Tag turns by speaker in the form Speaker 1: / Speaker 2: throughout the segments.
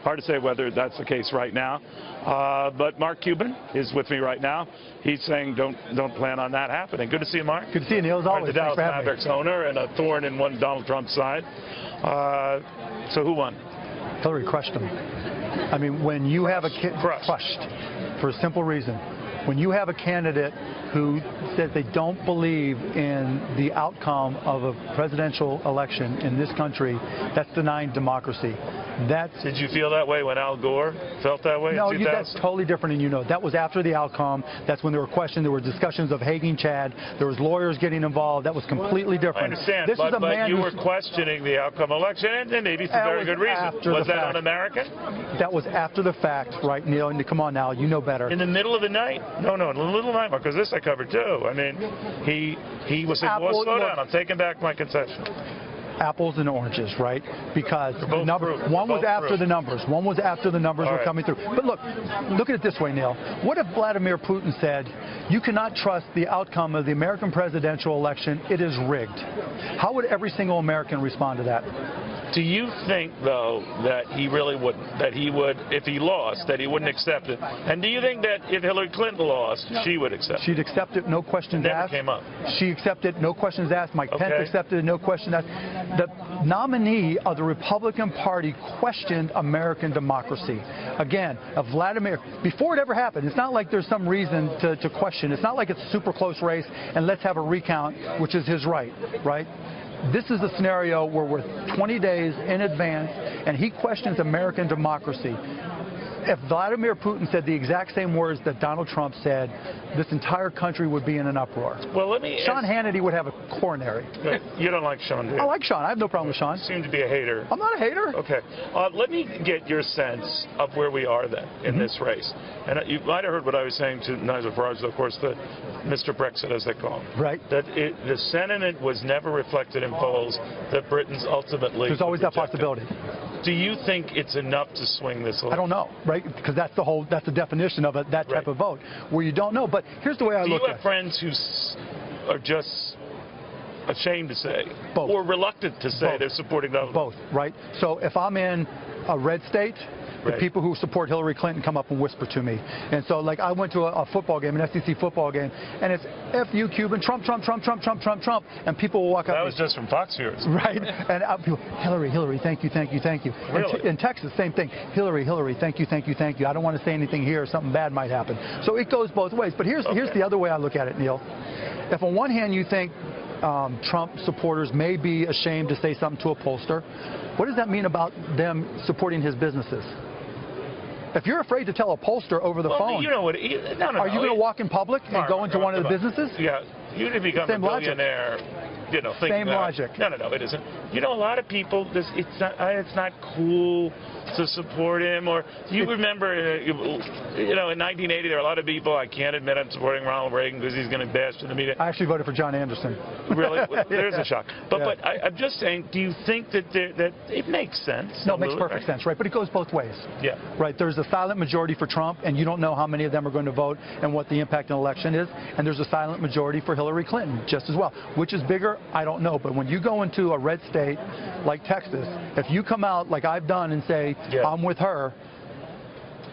Speaker 1: Hard to say whether that's the case right now. But Mark Cuban is with me right now. He's saying don't plan on that happening. Good to see you, Mark.
Speaker 2: Good to see you, Neil, as always.
Speaker 1: The Dallas Mavericks owner and a thorn in one Donald Trump's side. So who won?
Speaker 2: Hillary crushed him. I mean, when you have a crushed for a simple reason. When you have a candidate who says they don't believe in the outcome of a presidential election in this country, that's denying democracy.
Speaker 1: Did you feel that way when Al Gore felt that way?
Speaker 2: No,
Speaker 1: in 2000?
Speaker 2: That's totally different, and you know that was after the outcome. That's when there were questions. There were discussions of hanging Chad. There was lawyers getting involved. That was completely different.
Speaker 1: I understand,
Speaker 2: this is a
Speaker 1: but
Speaker 2: man
Speaker 1: you were questioning the outcome of the election, and maybe for very good reason. Was that un-American?
Speaker 2: That was after the fact, right, Neil? And come on now, you know better.
Speaker 1: In the middle of the night? No, in the middle of the night, because this I covered too. I mean, he was saying, well, slow down. I'm taking back my concession.
Speaker 2: Apples and oranges, right? Because
Speaker 1: one
Speaker 2: was after the numbers. One was after the numbers were coming through. But look at it this way, Neil. What if Vladimir Putin said, you cannot trust the outcome of the American presidential election, it is rigged? How would every single American respond to that?
Speaker 1: Do you think, though, that he really wouldn't, that he would, if he lost, that he wouldn't accept it? And do you think that if Hillary Clinton lost, she would accept it?
Speaker 2: She'd accept it, no questions asked.
Speaker 1: It never came up.
Speaker 2: She accepted, no questions asked. Mike Pence accepted it, no questions asked. The nominee of the Republican Party questioned American democracy. Again, Vladimir, before it ever happened, it's not like there's some reason to question. It's not like it's a super close race and let's have a recount, which is his right? This is a scenario where we're 20 days in advance, and he questions American democracy. If Vladimir Putin said the exact same words that Donald Trump said, this entire country would be in an uproar.
Speaker 1: Well,
Speaker 2: Sean Hannity would have a coronary.
Speaker 1: You don't like Sean, do you?
Speaker 2: I like Sean. I have no problem with Sean.
Speaker 1: You seem to be a hater.
Speaker 2: I'm not a hater.
Speaker 1: Okay. Let me get your sense of where we are then in this race. And you might have heard what I was saying to Nigel Farage, of course, the Mr. Brexit, as they call him.
Speaker 2: Right.
Speaker 1: That the sentiment was never reflected in polls that Britain's ultimately
Speaker 2: There's always that possibility.
Speaker 1: Do you think it's enough to swing this election?
Speaker 2: I don't know, right? Because that's the definition of it, that type of vote, where you don't know. But here's the way I look at it.
Speaker 1: Do you have friends who are just ashamed to say,
Speaker 2: both,
Speaker 1: or reluctant to say they're supporting Donald Trump?
Speaker 2: Both, right? So if I'm in a red state, the people who support Hillary Clinton come up and whisper to me. And so, like, I went to a football game, an SEC football game, and it's F you, Cuban, Trump, Trump, Trump, Trump, Trump, Trump, Trump. And people will walk up.
Speaker 1: That was just from Fox viewers.
Speaker 2: Right. And people, Hillary, Hillary, thank you, thank you, thank you.
Speaker 1: Really?
Speaker 2: In Texas, same thing. Hillary, Hillary, thank you, thank you, thank you. I don't want to say anything here. Something bad might happen. So it goes both ways. But here's the other way I look at it, Neil. If on one hand you think Trump supporters may be ashamed to say something to a pollster, what does that mean about them supporting his businesses? If you're afraid to tell a pollster over the phone,
Speaker 1: you know what? Are you going
Speaker 2: to walk in public and go into one of the businesses?
Speaker 1: Yeah, you to become a billionaire. You know,
Speaker 2: same logic.
Speaker 1: No, it isn't. You know, a lot of people, it's not cool to support him. Or you remember, you know, in 1980, there were a lot of people, I can't admit I'm supporting Ronald Reagan because he's going to bash in the media.
Speaker 2: I actually voted for John Anderson.
Speaker 1: Really? Well, there's a shock. But I'm just saying, do you think that it makes sense?
Speaker 2: No, it makes perfect sense, right? But it goes both ways.
Speaker 1: Yeah.
Speaker 2: Right. There's a silent majority for Trump, and you don't know how many of them are going to vote and what the impact in the election is. And there's a silent majority for Hillary Clinton, just as well. Which is bigger? I don't know. But when you go into a red state like Texas, if you come out like I've done and say, I'm with her,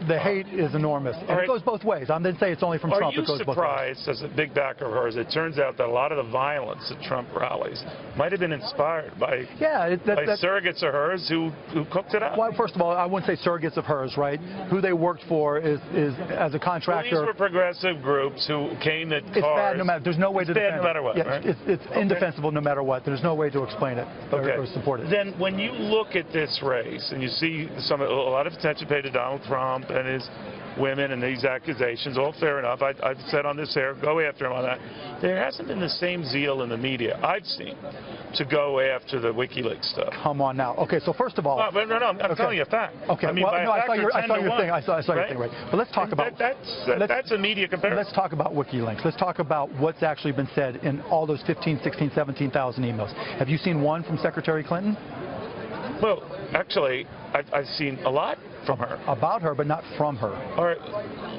Speaker 2: the hate is enormous. And it goes both ways. I'm going to say it's only from Trump.
Speaker 1: Are you surprised, as a big backer of hers, it turns out that a lot of the violence at Trump rallies might have been inspired by surrogates of hers who cooked it up?
Speaker 2: Well, first of all, I wouldn't say surrogates of hers, right? Who they worked for is as a contractor.
Speaker 1: Well, these were progressive groups who came at cars.
Speaker 2: It's bad no matter. There's no way to defend it.
Speaker 1: It's bad no matter what, right?
Speaker 2: It's indefensible no matter what. There's no way to explain it or support it.
Speaker 1: Then when you look at this race and you see a lot of attention paid to Donald Trump and his women and these accusations, all fair enough. I've said on this air, go after him on that. There hasn't been the same zeal in the media I've seen to go after the WikiLeaks stuff.
Speaker 2: Come on now. Okay, so first of all...
Speaker 1: No, I'm telling you a fact.
Speaker 2: Okay,
Speaker 1: I mean,
Speaker 2: I saw your thing. I saw your thing, right? But let's talk about...
Speaker 1: That's a media comparison.
Speaker 2: Let's talk about WikiLeaks. Let's talk about what's actually been said in all those 15, 16, 17,000 emails. Have you seen one from Secretary Clinton?
Speaker 1: Well, actually, I've seen a lot from her.
Speaker 2: About her, but not from her.
Speaker 1: All right.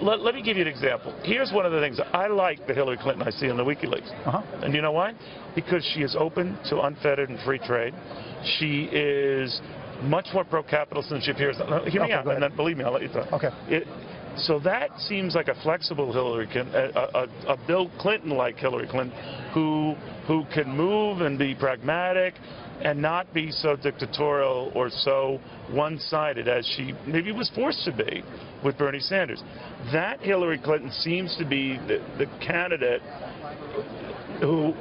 Speaker 1: Let me give you an example. Here's one of the things I like that Hillary Clinton I see in the WikiLeaks. And you know why? Because she is open to unfettered and free trade. She is much more pro-capitalist than she appears. Hear me out, and then believe me, I'll let you talk.
Speaker 2: Okay.
Speaker 1: So that seems like a flexible Hillary Clinton, a Bill Clinton-like Hillary Clinton, who can move and be pragmatic and not be so dictatorial or so one-sided as she maybe was forced to be with Bernie Sanders. That Hillary Clinton seems to be the candidate who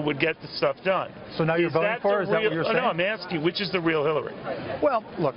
Speaker 1: would get the stuff done.
Speaker 2: So now you're voting for her? Is that what you're saying?
Speaker 1: No, I'm asking, which is the real Hillary?
Speaker 2: Well, look,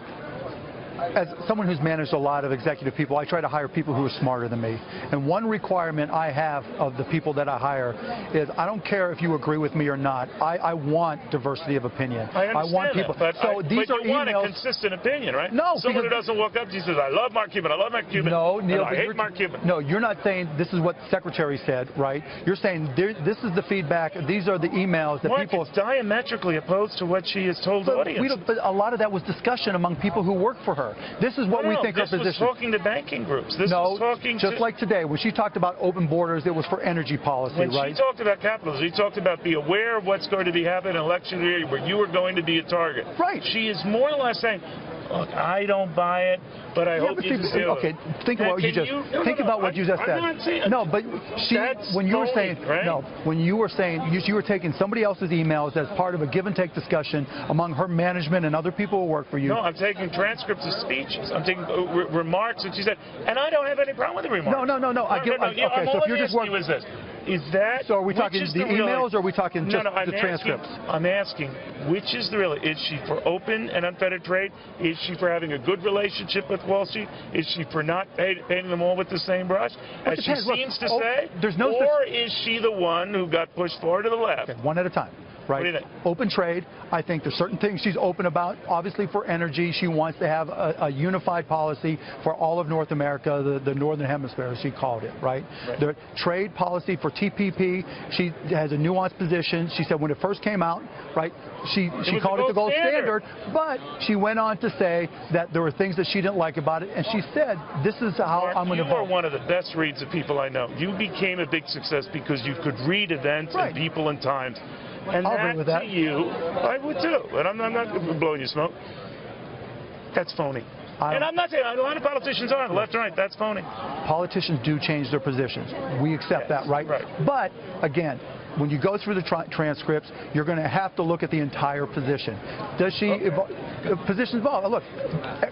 Speaker 2: as someone who's managed a lot of executive people, I try to hire people who are smarter than me. And one requirement I have of the people that I hire is I don't care if you agree with me or not. I want diversity of opinion.
Speaker 1: I understand
Speaker 2: want people.
Speaker 1: That,
Speaker 2: so these
Speaker 1: but
Speaker 2: are
Speaker 1: you want
Speaker 2: emails.
Speaker 1: a consistent opinion, right?
Speaker 2: No.
Speaker 1: Someone who doesn't walk up to you and says, I love Mark Cuban, I love Mark Cuban.
Speaker 2: No, Neil.
Speaker 1: I hate Mark Cuban.
Speaker 2: No, you're not saying this is what the secretary said, right? You're saying this is the feedback. These are the emails that
Speaker 1: Mark,
Speaker 2: people.
Speaker 1: It's diametrically opposed to what she has told the audience.
Speaker 2: But a lot of that was discussion among people who work for her. This is what we think her position.
Speaker 1: This was talking to banking groups. This was talking
Speaker 2: just like today, when she talked about open borders, it was for energy policy,
Speaker 1: when
Speaker 2: right?
Speaker 1: She talked about capitalism. She talked about be aware of what's going to be happening in election year where you are going to be a target.
Speaker 2: Right.
Speaker 1: She is more or less saying, look, I don't buy it, but I hope you just do
Speaker 2: okay, think about what you just what you just said.
Speaker 1: I'm not saying,
Speaker 2: no, but when you were saying
Speaker 1: right?
Speaker 2: no, when you were saying you were taking somebody else's emails as part of a give and take discussion among her management and other people who work for you.
Speaker 1: No, I'm taking transcripts of speeches. I'm taking remarks that she said, and I don't have any problem with the remarks.
Speaker 2: No. Okay, so if you're just working,
Speaker 1: is that
Speaker 2: so? Are we talking the emails, or are we talking just the transcripts?
Speaker 1: I'm asking, which is the real? Is she for open and unfettered trade? Is she for having a good relationship with Wall Street? Is she for not painting them all with the same brush, as she seems to say? Or is she the one who got pushed forward to the left?
Speaker 2: Okay, one at a time. Right.
Speaker 1: What do you think?
Speaker 2: Open trade. I think there's certain things she's open about. Obviously, for energy, she wants to have a unified policy for all of North America, the Northern Hemisphere, as she called it, right? The trade policy for TPP, she has a nuanced position. She said when it first came out, right, she called it the gold standard, but she went on to say that there were things that she didn't like about it, and she said, this is how I'm going to vote.
Speaker 1: You are one of the best reads of people I know. You became a big success because you could read events and people and times. And
Speaker 2: I'll agree with that.
Speaker 1: To you, I would too. And I'm not blowing you smoke. That's phony. And I'm not saying a lot of politicians are left and right. That's phony.
Speaker 2: Politicians do change their positions. We accept that, right? But again, when you go through the transcripts, you're going to have to look at the entire position. Does she positions evolve? Look,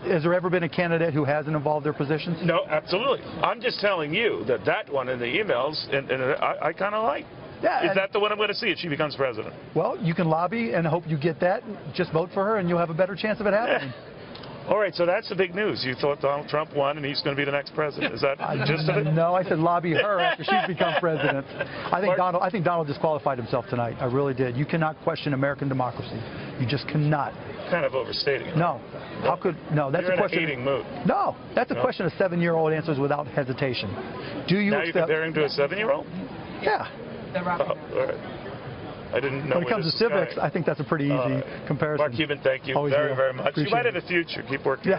Speaker 2: has there ever been a candidate who hasn't evolved their positions?
Speaker 1: No, absolutely. I'm just telling you that one in the emails, and I kind of like.
Speaker 2: Yeah,
Speaker 1: is that the one I'm going to see if she becomes president?
Speaker 2: Well, you can lobby and hope you get that. Just vote for her, and you'll have a better chance of it happening.
Speaker 1: All right, so that's the big news. You thought Donald Trump won, and he's going to be the next president. Is that the gist of it?
Speaker 2: No, I said lobby her after she's become president. I think Donald disqualified himself tonight. I really did. You cannot question American democracy. You just cannot.
Speaker 1: Kind of overstating it.
Speaker 2: No. How could that's
Speaker 1: You're
Speaker 2: a question.
Speaker 1: in a hating mood.
Speaker 2: No, that's a question a 7-year-old answers without hesitation. Do you
Speaker 1: now
Speaker 2: accept?
Speaker 1: You're comparing to a 7-year-old?
Speaker 2: Yeah.
Speaker 1: All right. I didn't know.
Speaker 2: When it comes to civics, I think that's a pretty easy comparison.
Speaker 1: Mark Cuban, thank you very much.
Speaker 2: Appreciate
Speaker 1: you might have a future. Keep working.